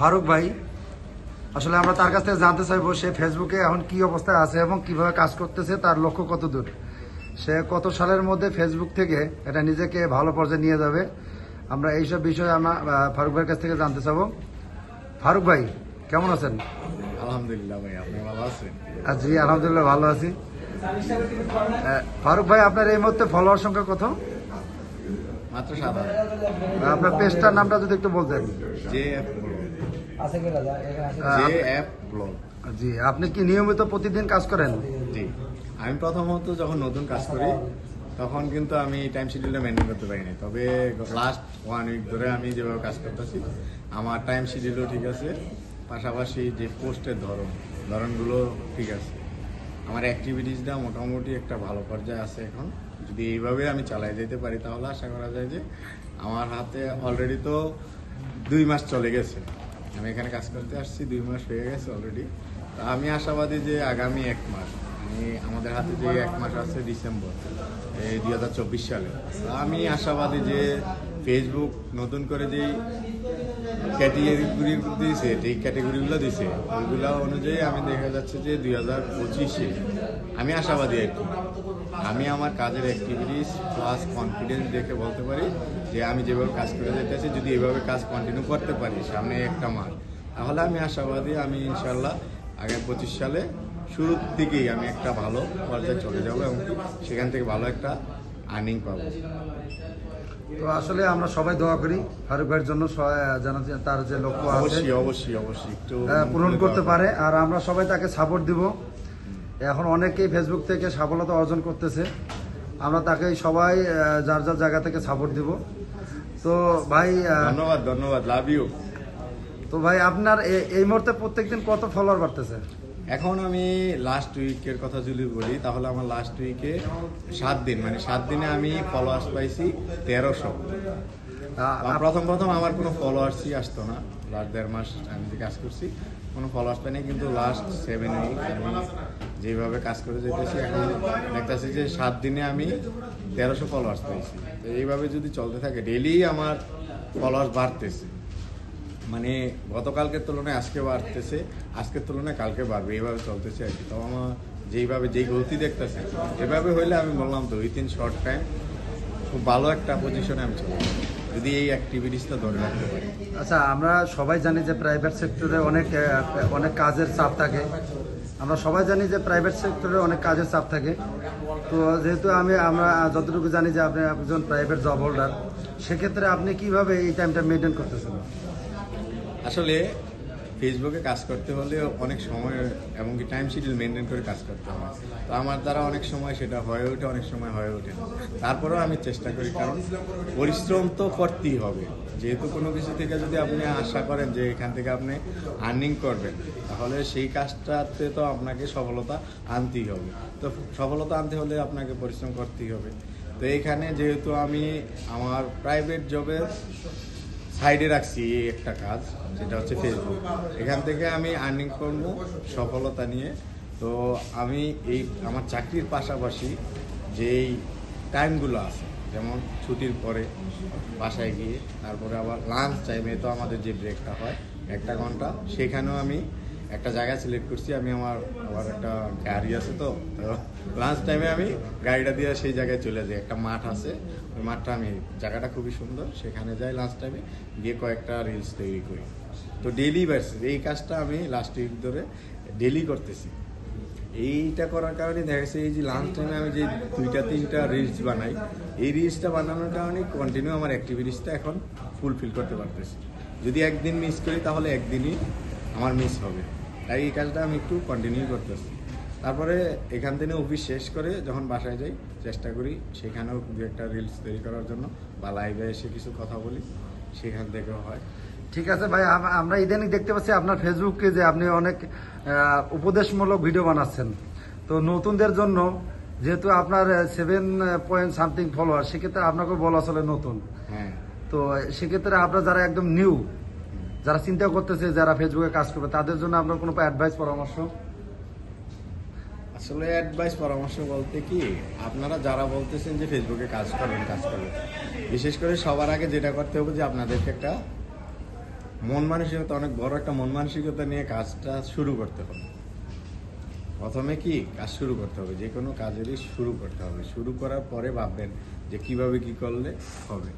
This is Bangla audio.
ফারুক ভাই, আসলে আমরা তার কাছ থেকে জানতে চাইবো সে ফেসবুকে এখন কি অবস্থায় আছে এবং কিভাবে কাজ করতেছে, তার লক্ষ্য কত দূর, সে কত সালের মধ্যে ফেসবুক থেকে এটা নিজেকে ভালো পর্যায়ে নিয়ে যাবে। আমরা এইসব বিষয়ে আমরা ফারুক ভাইয়ের কাছ থেকে জানতে চাবো। ফারুক ভাই কেমন আছেন? আলহামদুলিল্লাহ ভাই, আপনি ভালো আছেন? জি আলহামদুলিল্লাহ ভালো আছি। ফারুক ভাই, আপনার এই মুহূর্তে ফলোয়ার সংখ্যা কত? মাত্র 7,000। আপনার পেজটার নামটা যদি একটু বলতেন। JF blog. জি, আপনি কি নিয়মিত প্রতিদিন কাজ করেন? জি, আমি প্রথমত যখন নতুন কাজ করি তখন কিন্তু আমি টাইম শিডিউলটা মেনটেন করতে পারিনি, তবে লাস্ট 1 উইক ধরে আমি যেভাবে কাজ করতেছি আমার টাইম শিডিউলও ঠিক আছে, পাশাপাশি যে পোস্টের ধরনগুলো ঠিক আছে, আমার অ্যাক্টিভিটিসটা মোটামুটি একটা ভালো পর্যায়ে আছে। এখন যদি এইভাবে আমি চালাই যেতে পারি তাহলে আশা করা যায় যে আমার হাতে অলরেডি তো 2 মাস চলে গেছে, আমি এখানে কাজ করতে আসছি 2 মাস হয়ে গেছে অলরেডি। তা আমি আশাবাদী যে আগামী 1 মাস, আমাদের হাতে যে 1 মাস আছে ডিসেম্বর 2024 সালে, আমি আশাবাদী যে ফেসবুক নতুন করে যেই ক্যাটেগরি দিয়েছে, এই ক্যাটেগরিগুলো দিয়েছে ওইগুলো অনুযায়ী আমি দেখা যাচ্ছে যে 2025-এ আমি আশাবাদী আর কি। আমি আমার কাজের অ্যাক্টিভিটিস প্লাস কনফিডেন্স দেখে বলতে পারি যে আমি যেভাবে কাজ করে যেতেছি যদি এভাবে কাজ কন্টিনিউ করতে পারি সামনে 1 মাস, তাহলে আমি আশাবাদী আমি ইনশাল্লাহ আগামী 25 সালে শুরুর দিকেই আমি একটা ভালো পর্যায়ে চলে যাবো এবং সেখান থেকে ভালো একটা আর্নিং পাবো। তো আসলে আমরা সবাই দোয়া করি ফারুক ভাইয়ের জন্য, যেন তার যে লক্ষ্য আছে অবশ্যই একটু পূরণ করতে পারে, আর আমরা সবাই তাকে সাপোর্ট দিব। এখন অনেকেই ফেসবুক থেকে সফলতা অর্জন করতেছে, আমরা তাকে সবাই যার যার জায়গা থেকে সাপোর্ট দিব। তো ভাই ধন্যবাদ, লাভ ইউ। তো ভাই আপনার এই মুহূর্তে প্রত্যেকদিন কত ফলোয়ার বাড়তেছে? এখন আমি লাস্ট উইকের কথা যদি বলি তাহলে আমার লাস্ট উইকে 7 দিন, মানে 7 দিনে আমি ফলোয়ার্স পাইছি 1300। প্রথম আমার কোনো ফলোয়ার্সই আসতো না, লাস্ট 1.5 মাস আমি যে কাজ করছি কোনো ফলোয়ার্স পাইনি, কিন্তু লাস্ট 7 উইক আমি যেভাবে কাজ করে যেতেছি এখন দেখতেছি যে 7 দিনে আমি 1300 ফলোয়ার্স পাইছি। তো এইভাবে যদি চলতে থাকে ডেইলি আমার ফলোয়ার্স বাড়তেছে, মানে গতকালকের তুলনায় আজকে বাড়তেছে, আজকের তুলনায় কালকে বাড়বে, এইভাবে চলতেছে আর কি। তো আমার যেই গতি দেখতেছে এভাবে হইলে আমি বললাম তো উইথিন শর্ট টাইম খুব ভালো একটা পজিশনে আমি চলে যাবো যদি এই অ্যাক্টিভিটিসটা ধরে রাখতে পারি। আচ্ছা, আমরা সবাই জানি যে প্রাইভেট সেক্টরে অনেক কাজের চাপ থাকে, আমরা সবাই জানি যে প্রাইভেট সেক্টরে অনেক কাজের চাপ থাকে। তো যেহেতু আমরা যতটুকু জানি যে আপনি একজন প্রাইভেট জব হোল্ডার, সেক্ষেত্রে আপনি কিভাবে এই টাইমটা মেনটেন করতেছেন? আসলে ফেসবুকে কাজ করতে হলে অনেক সময় এমনকি টাইম শিডিউল মেনটেন করে কাজ করতে হয়। তো আমার দ্বারা অনেক সময় সেটা হয়ে ওঠে, অনেক সময় হয়ে ওঠে না। তারপরেও আমি চেষ্টা করি, কারণ পরিশ্রম তো করতেই হবে। যেহেতু কোনো কিছু থেকে যদি আপনি আশা করেন যে এখান থেকে আপনি আর্নিং করবেন, তাহলে সেই কাজটাতে তো আপনাকে সফলতা আনতেই হবে। তো সফলতা আনতে হলে আপনাকে পরিশ্রম করতেই হবে। তো এইখানে যেহেতু আমি আমার প্রাইভেট জবের সাইডে রাখছি একটা কাজ, যেটা হচ্ছে ফেসবুক, এখান থেকে আমি আর্নিং করবো সফলতা নিয়ে। তো আমি এই আমার চাকরির পাশাপাশি যেই টাইমগুলো আছে, যেমন ছুটির পরে বাসায় গিয়ে তারপরে আবার লাঞ্চ টাইমে তো আমাদের যে ব্রেকটা হয় 1 ঘন্টা, সেখানেও আমি একটা জায়গা সিলেক্ট করছি। আমি আবার একটা গাড়ি আছে, তো লাঞ্চ টাইমে আমি গাড়িটা দিয়ে সেই জায়গায় চলে যাই। একটা মাঠ আছে, ওই মাঠটা জায়গাটা খুবই সুন্দর, সেখানে যাই লাঞ্চ টাইমে গিয়ে কয়েকটা রিলস তৈরি করি। তো ডেইলি বেসিস এই কাজটা আমি লাস্ট উইক ধরে ডেইলি করতেছি। এইটা করার কারণে দেখা গেছে এই যে লাঞ্চ টাইমে আমি যে 2-3টা রিলস বানাই, এই রিলসটা বানানোর কারণে কন্টিনিউ আমার অ্যাক্টিভিটিসটা এখন ফুলফিল করতে পারতেছি। যদি একদিন মিস করি তাহলে একদিনই আমার মিস হবে, তাই এই কাজটা আমি একটু কন্টিনিউ করতেছি। তারপরে এখান থেকে অফিস শেষ করে যখন বাসায় যাই চেষ্টা করি সেখানেও 2-একটা রিলস তৈরি করার জন্য, বা লাইভে এসে কিছু কথা বলি, সেখান থেকেও হয়। ঠিক আছে ভাই, আমরা ইদানিং দেখতে পাচ্ছি আপনার ফেসবুকে যে আপনি অনেক উপদেশমূলক ভিডিও বানাচ্ছেন। তো নতুনদের জন্য, যেহেতু আপনার 7 ফলোয়ার, সেক্ষেত্রে আপনাকে বলা আসলে নতুন। হ্যাঁ, তো সেক্ষেত্রে আপনারা যারা একদম নিউ, যারা চিন্তা করতেছে যারা ফেসবুকে কাজ করবে, তাদের জন্য আপনার কোনো অ্যাডভাইস পরামর্শ? আসলে অ্যাডভাইস পরামর্শ বলতে কি, আপনারা যারা বলতেছেন যে ফেসবুকে কাজ করবেন, বিশেষ করে সবার আগে যেটা করতে হবে যে আপনাদেরকে একটা মন মানসিকতা, অনেক বড় একটা মন মানসিকতা নিয়ে কাজটা শুরু করতে হবে। প্রথমে কি কাজ শুরু করতে হবে, যে কোনো কাজেরই শুরু করতে হবে। শুরু করার পরে ভাববেন যে কিভাবে কি করলে হবে।